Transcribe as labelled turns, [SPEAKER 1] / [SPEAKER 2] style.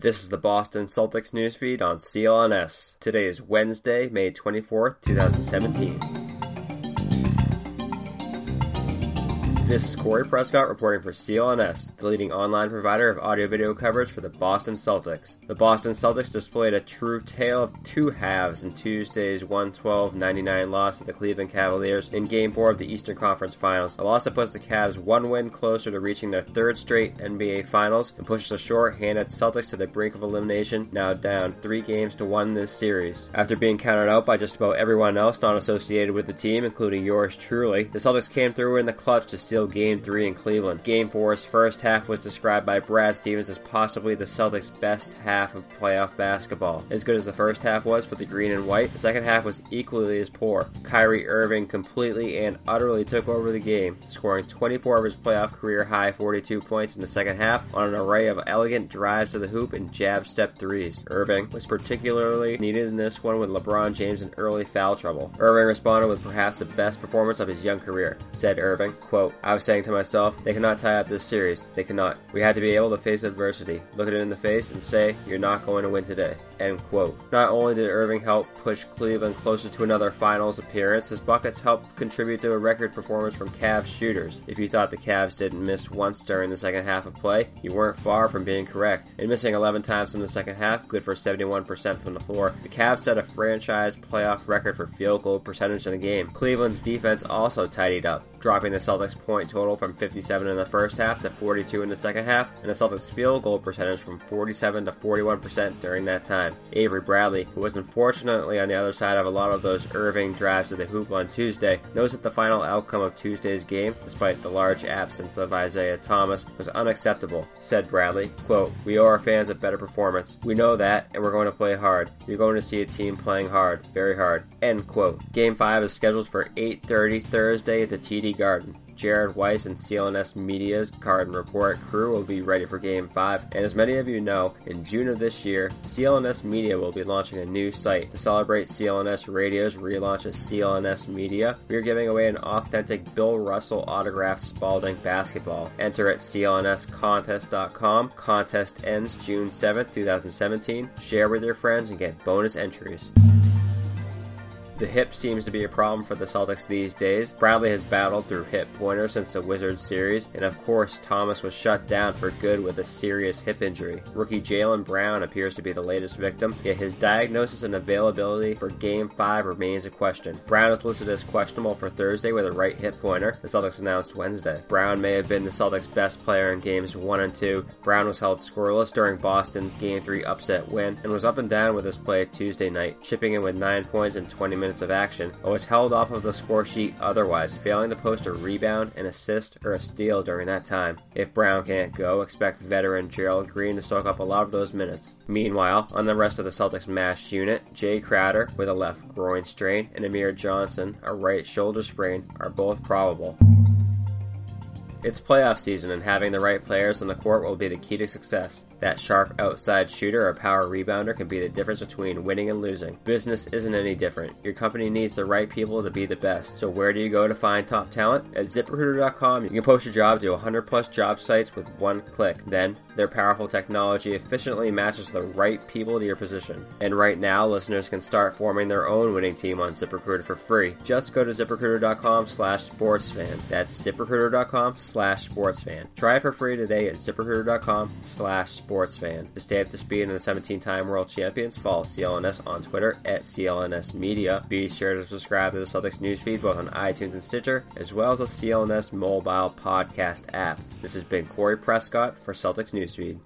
[SPEAKER 1] This is the Boston Celtics newsfeed on CLNS. Today is Wednesday, May 24th, 2017. This is Corey Prescott reporting for CLNS, the leading online provider of audio-video coverage for the Boston Celtics. The Boston Celtics displayed a true tale of two halves in Tuesday's 112-99 loss to the Cleveland Cavaliers in Game 4 of the Eastern Conference Finals, a loss that puts the Cavs one win closer to reaching their third straight NBA Finals and pushes the short-handed Celtics to the brink of elimination, now down 3-1 this series. After being counted out by just about everyone else not associated with the team, including yours truly, the Celtics came through in the clutch to steal Game 3 in Cleveland. Game 4's first half was described by Brad Stevens as possibly the Celtics' best half of playoff basketball. As good as the first half was for the green and white, the second half was equally as poor. Kyrie Irving completely and utterly took over the game, scoring 24 of his playoff career-high 42 points in the second half on an array of elegant drives to the hoop and jab step threes. Irving was particularly needed in this one with LeBron James in early foul trouble. Irving responded with perhaps the best performance of his young career. Said Irving, quote, "I was saying to myself, they cannot tie up this series. They cannot. We had to be able to face adversity, look it in the face, and say, you're not going to win today." End quote. Not only did Irving help push Cleveland closer to another finals appearance, his buckets helped contribute to a record performance from Cavs shooters. If you thought the Cavs didn't miss once during the second half of play, you weren't far from being correct. In missing 11 times in the second half, good for 71% from the floor, the Cavs set a franchise playoff record for field goal percentage in the game. Cleveland's defense also tidied up, dropping the Celtics' point total from 57 in the first half to 42 in the second half, and the Celtics' field goal percentage from 47 to 41% during that time. Avery Bradley, who was unfortunately on the other side of a lot of those Irving drives to the hoop on Tuesday, knows that the final outcome of Tuesday's game, despite the large absence of Isaiah Thomas, was unacceptable. Said Bradley, quote, "We owe our fans a better performance. We know that, and we're going to play hard. You're going to see a team playing hard, very hard." End quote. Game 5 is scheduled for 8:30 Thursday at the TD Garden. Jared Weiss and CLNS Media's Garden Report crew will be ready for Game 5, and as many of you know, in June of this year, CLNS Media will be launching a new site. To celebrate CLNS Radio's relaunch as CLNS Media, we are giving away an authentic Bill Russell autographed Spalding basketball. Enter at clnscontest.com. Contest ends June 7th, 2017. Share with your friends and get bonus entries. The hip seems to be a problem for the Celtics these days. Bradley has battled through hip pointers since the Wizards series, and of course Thomas was shut down for good with a serious hip injury. Rookie Jaylen Brown appears to be the latest victim, yet his diagnosis and availability for Game 5 remains a question. Brown is listed as questionable for Thursday with a right hip pointer, the Celtics announced Wednesday. Brown may have been the Celtics' best player in Games 1 and 2. Brown was held scoreless during Boston's Game 3 upset win, and was up and down with his play Tuesday night, chipping in with 9 points in 20 minutes of action, but was held off of the score sheet otherwise, failing to post a rebound, an assist, or a steal during that time. If Brown can't go, expect veteran Gerald Green to soak up a lot of those minutes. Meanwhile, on the rest of the Celtics mashed unit, Jay Crowder with a left groin strain and Amir Johnson, a right shoulder sprain, are both probable. It's playoff season, and having the right players on the court will be the key to success. That sharp outside shooter or power rebounder can be the difference between winning and losing. Business isn't any different. Your company needs the right people to be the best. So where do you go to find top talent? At ZipRecruiter.com, you can post your job to 100+ job sites with one click. Then, their powerful technology efficiently matches the right people to your position. And right now, listeners can start forming their own winning team on ZipRecruiter for free. Just go to ZipRecruiter.com/sportsfan. That's ZipRecruiter.com/sportsfan. Try it for free today at ZipRecruiter.com/sportsfan. To stay up to speed on the 17-time world champions, follow CLNS on Twitter at CLNS Media. Be sure to subscribe to the Celtics newsfeed both on iTunes and Stitcher, as well as the CLNS mobile podcast app. This has been Corey Prescott for Celtics Newsfeed.